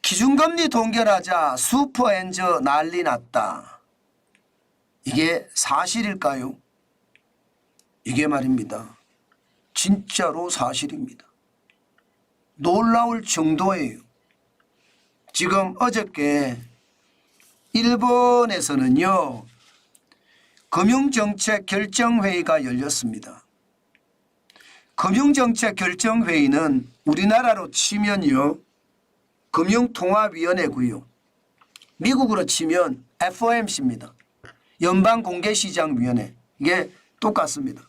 기준금리 동결하자 슈퍼엔저 난리 났다. 이게 사실일까요? 이게 말입니다. 진짜로 사실입니다. 놀라울 정도예요. 지금 어저께 일본에서는요, 금융정책 결정회의가 열렸습니다. 금융정책 결정회의는 우리나라로 치면요, 금융통화위원회고요. 미국으로 치면 FOMC입니다. 연방공개시장위원회. 이게 똑같습니다.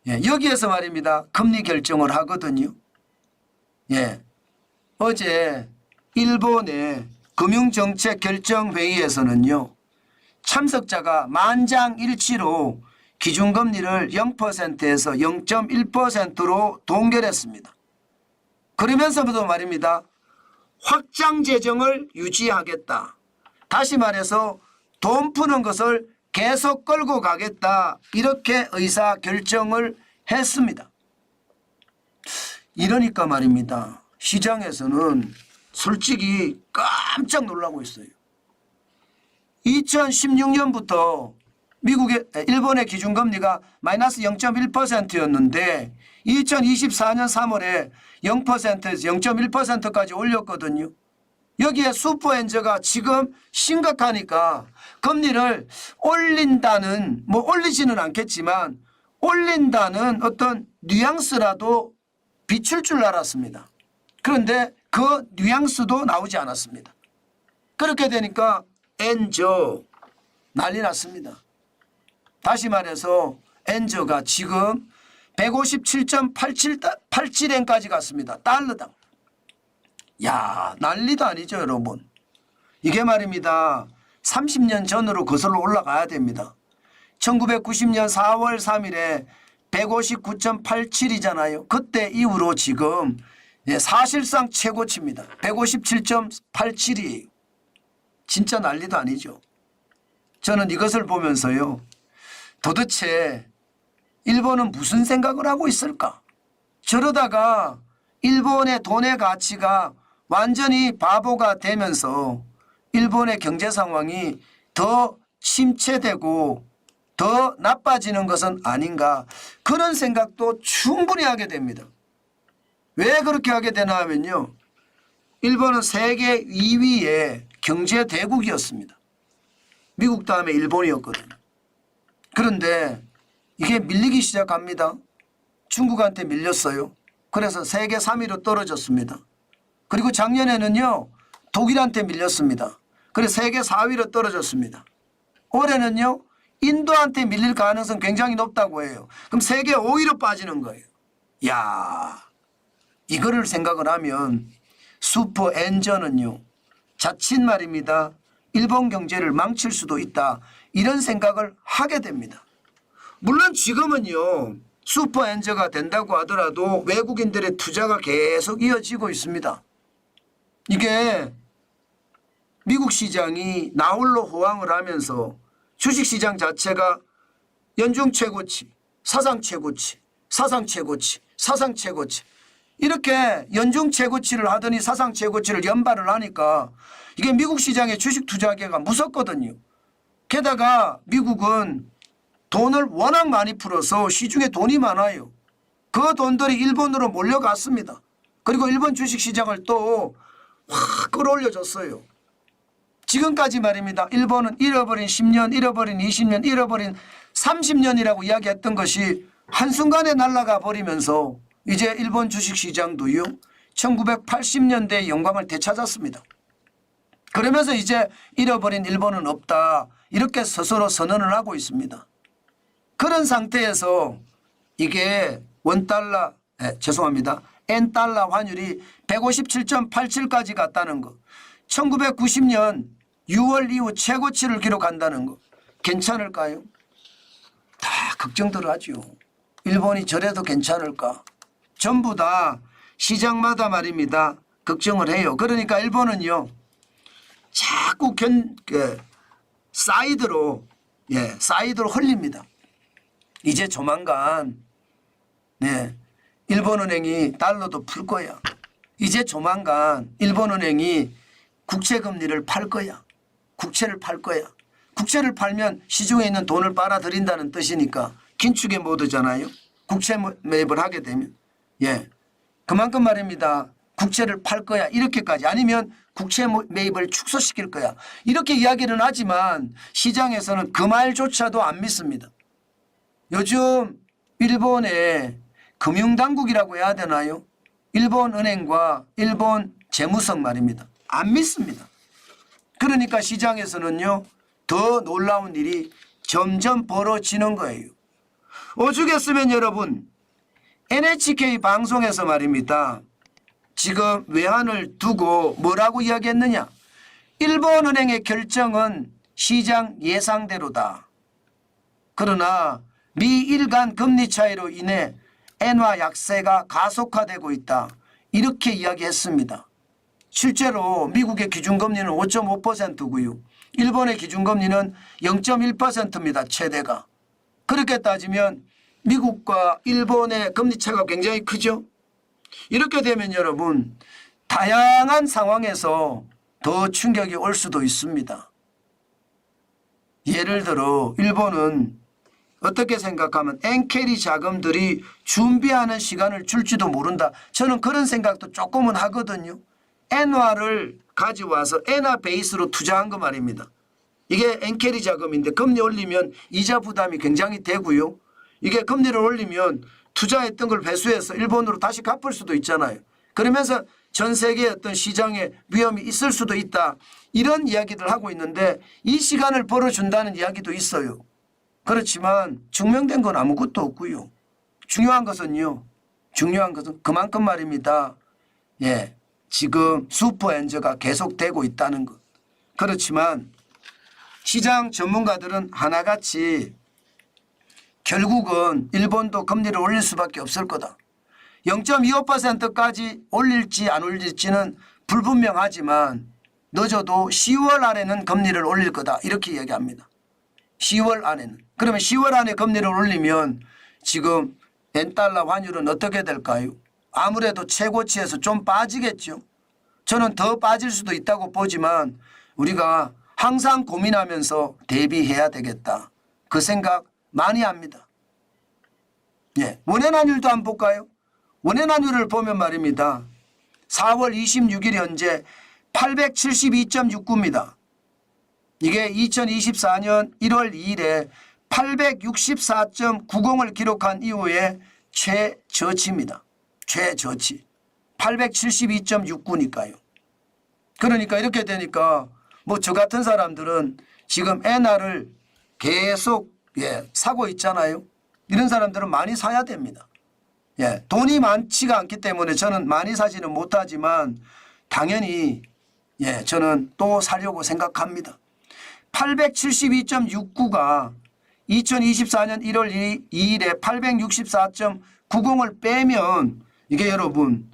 예, 여기에서 말입니다. 금리 결정을 하거든요. 예, 어제 일본의 금융정책 결정회의에서는요, 참석자가 만장일치로 기준금리를 0%에서 0.1%로 동결했습니다. 그러면서도 말입니다. 확장 재정을 유지하겠다. 다시 말해서 돈 푸는 것을 계속 끌고 가겠다. 이렇게 의사 결정을 했습니다. 이러니까 말입니다. 시장에서는 솔직히 깜짝 놀라고 있어요. 2016년부터 일본의 기준금리가 마이너스 0.1%였는데 2024년 3월에 0%에서 0.1%까지 올렸거든요. 여기에 슈퍼엔저가 지금 심각하니까 금리를 올린다는, 뭐 올리지는 않겠지만 올린다는 어떤 뉘앙스라도 비출 줄 알았습니다. 그런데 그 뉘앙스도 나오지 않았습니다. 그렇게 되니까 엔저 난리 났습니다. 다시 말해서 엔저가 지금 157.87엔까지 갔습니다. 달러당. 야, 난리도 아니죠, 여러분. 이게 말입니다. 30년 전으로 거슬러 올라가야 됩니다. 1990년 4월 3일에 159.87이잖아요. 그때 이후로 지금 사실상 최고치입니다. 157.87이에요. 진짜 난리도 아니죠. 저는 이것을 보면서요, 도대체 일본은 무슨 생각을 하고 있을까? 저러다가 일본의 돈의 가치가 완전히 바보가 되면서 일본의 경제 상황이 더 침체되고 더 나빠지는 것은 아닌가, 그런 생각도 충분히 하게 됩니다. 왜 그렇게 하게 되나 하면요, 일본은 세계 2위의 경제 대국이었습니다. 미국 다음에 일본이었거든요. 그런데 이게 밀리기 시작합니다. 중국한테 밀렸어요. 그래서 세계 3위로 떨어졌습니다. 그리고 작년에는요, 독일한테 밀렸습니다. 그래서 세계 4위로 떨어졌습니다. 올해는요, 인도한테 밀릴 가능성 굉장히 높다고 해요. 그럼 세계 5위로 빠지는 거예요. 야, 이거를 생각을 하면 슈퍼엔저는요, 자칫 말입니다, 일본 경제를 망칠 수도 있다. 이런 생각을 하게 됩니다. 물론 지금은요, 슈퍼엔저가 된다고 하더라도 외국인들의 투자가 계속 이어지고 있습니다. 이게 미국 시장이 나홀로 호황을 하면서 주식시장 자체가 연중 최고치, 사상 최고치, 사상 최고치, 사상 최고치, 이렇게 연중 최고치를 하더니 사상 최고치를 연발을 하니까 이게 미국 시장의 주식 투자하기가 무섭거든요. 게다가 미국은 돈을 워낙 많이 풀어서 시중에 돈이 많아요. 그 돈들이 일본으로 몰려갔습니다. 그리고 일본 주식시장을 또 확 끌어올려줬어요. 지금까지 말입니다. 일본은 잃어버린 10년, 잃어버린 20년, 잃어버린 30년이라고 이야기했던 것이 한순간에 날아가 버리면서 이제 일본 주식시장도요, 1980년대의 영광을 되찾았습니다. 그러면서 이제 잃어버린 일본은 없다, 이렇게 스스로 선언을 하고 있습니다. 그런 상태에서 이게 원달러, 죄송합니다, 엔달러 환율이 157.87까지 갔다는 거, 1990년 6월 이후 최고치를 기록한다는 거 괜찮을까요? 다 걱정들 하죠. 일본이 저래도 괜찮을까? 전부 다 시장마다 말입니다, 걱정을 해요. 그러니까 일본은요, 자꾸 사이드로 흘립니다. 이제 조만간 일본은행이 달러도 풀 거야. 이제 조만간 일본은행이 국채금리를 팔 거야. 국채를 팔 거야. 국채를 팔면 시중에 있는 돈을 빨아들인다는 뜻이니까 긴축의 모드잖아요. 국채 매입을 하게 되면. 예. 그만큼 말입니다. 국채를 팔 거야. 이렇게까지. 아니면 국채 매입을 축소시킬 거야. 이렇게 이야기는 하지만 시장에서는 그 말조차도 안 믿습니다. 요즘 일본의 금융당국이라고 해야 되나요? 일본 은행과 일본 재무성 말입니다. 안 믿습니다. 그러니까 시장에서는요. 더 놀라운 일이 점점 벌어지는 거예요. 오죽했으면 여러분 NHK 방송에서 말입니다. 지금 외환을 두고 뭐라고 이야기했느냐. 일본은행의 결정은 시장 예상대로다. 그러나 미일 간 금리 차이로 인해 엔화 약세가 가속화되고 있다. 이렇게 이야기했습니다. 실제로 미국의 기준금리는 5.5%고요. 일본의 기준금리는 0.1%입니다. 최대가. 그렇게 따지면 미국과 일본의 금리 차이가 굉장히 크죠. 이렇게 되면 여러분 다양한 상황에서 더 충격이 올 수도 있습니다. 예를 들어 일본은 어떻게 생각하면 엔캐리 자금들이 준비하는 시간을 줄지도 모른다. 저는 그런 생각도 조금은 하거든요. 엔화를 가져와서 엔화 베이스로 투자한 거 말입니다. 이게 엔캐리 자금인데 금리 올리면 이자 부담이 굉장히 되고요. 이게 금리를 올리면 투자했던 걸 회수해서 일본으로 다시 갚을 수도 있잖아요. 그러면서 전 세계의 어떤 시장에 위험이 있을 수도 있다. 이런 이야기를 하고 있는데 이 시간을 벌어준다는 이야기도 있어요. 그렇지만 증명된 건 아무것도 없고요. 중요한 것은요. 중요한 것은 그만큼 말입니다. 예, 지금 슈퍼엔저가 계속되고 있다는 것. 그렇지만 시장 전문가들은 하나같이 결국은 일본도 금리를 올릴 수밖에 없을 거다. 0.25%까지 올릴지 안 올릴지는 불분명하지만 늦어도 10월 안에는 금리를 올릴 거다. 이렇게 얘기합니다. 10월 안에는. 그러면 10월 안에 금리를 올리면 지금 엔달러 환율은 어떻게 될까요? 아무래도 최고치에서 좀 빠지겠죠. 저는 더 빠질 수도 있다고 보지만 우리가 항상 고민하면서 대비해야 되겠다. 그 생각 많이 합니다. 예, 원화환율도 한번 볼까요? 원화환율을 보면 말입니다. 4월 26일 현재 872.69입니다. 이게 2024년 1월 2일에 864.90을 기록한 이후에 최저치입니다. 최저치. 872.69니까요. 그러니까 이렇게 되니까 뭐 저 같은 사람들은 지금 엔화를 계속 사고 있잖아요. 이런 사람들은 많이 사야 됩니다. 예, 돈이 많지가 않기 때문에 저는 많이 사지는 못하지만 당연히 저는 또 사려고 생각합니다. 872.69가 2024년 1월 2일에 864.90을 빼면 이게 여러분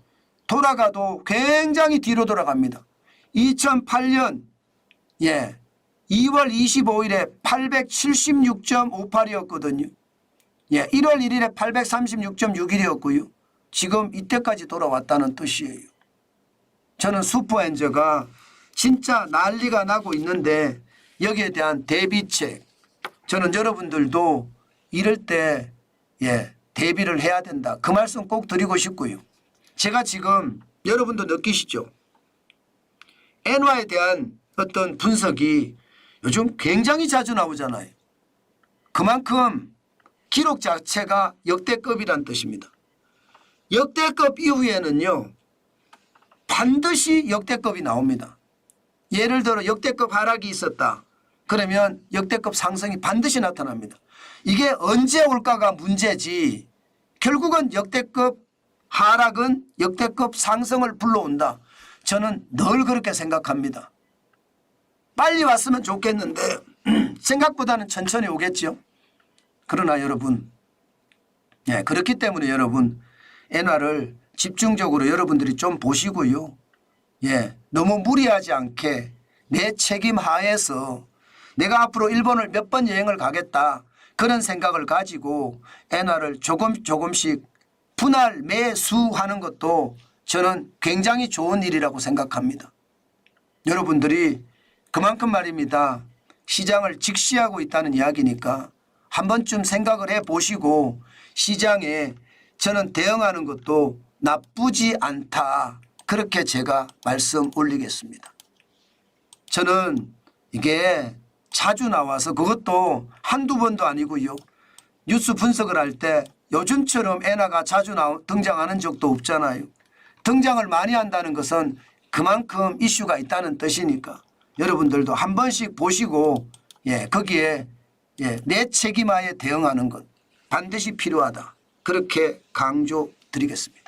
돌아가도 굉장히 뒤로 돌아갑니다. 2008년 2월 25일에 876.58이었거든요. 1월 1일에 836.61이었고요. 지금 이때까지 돌아왔다는 뜻이에요. 저는 슈퍼엔저가 진짜 난리가 나고 있는데 여기에 대한 대비책 저는 여러분들도 이럴 때 대비를 해야 된다. 그 말씀 꼭 드리고 싶고요. 제가 지금 여러분도 느끼시죠? 엔화에 대한 어떤 분석이 요즘 굉장히 자주 나오잖아요. 그만큼 기록 자체가 역대급이란 뜻입니다. 역대급 이후에는요. 반드시 역대급이 나옵니다. 예를 들어 역대급 하락이 있었다. 그러면 역대급 상승이 반드시 나타납니다. 이게 언제 올까가 문제지 결국은 역대급 하락은 역대급 상승을 불러온다. 저는 늘 그렇게 생각합니다. 빨리 왔으면 좋겠는데 생각보다는 천천히 오겠죠. 그러나 여러분 그렇기 때문에 여러분 엔화를 집중적으로 여러분들이 좀 보시고요. 너무 무리하지 않게 내 책임 하에서 내가 앞으로 일본을 몇 번 여행을 가겠다. 그런 생각을 가지고 엔화를 조금씩 분할 매수하는 것도 저는 굉장히 좋은 일이라고 생각합니다. 여러분들이 그만큼 말입니다. 시장을 직시하고 있다는 이야기니까 한 번쯤 생각을 해보시고 시장에 저는 대응하는 것도 나쁘지 않다. 그렇게 제가 말씀 올리겠습니다. 저는 이게 자주 나와서 그것도 한두 번도 아니고요. 뉴스 분석을 할 때 요즘처럼 엔화가 자주 등장하는 적도 없잖아요. 등장을 많이 한다는 것은 그만큼 이슈가 있다는 뜻이니까 여러분들도 한 번씩 보시고 거기에 내 책임하에 대응하는 것 반드시 필요하다. 그렇게 강조드리겠습니다.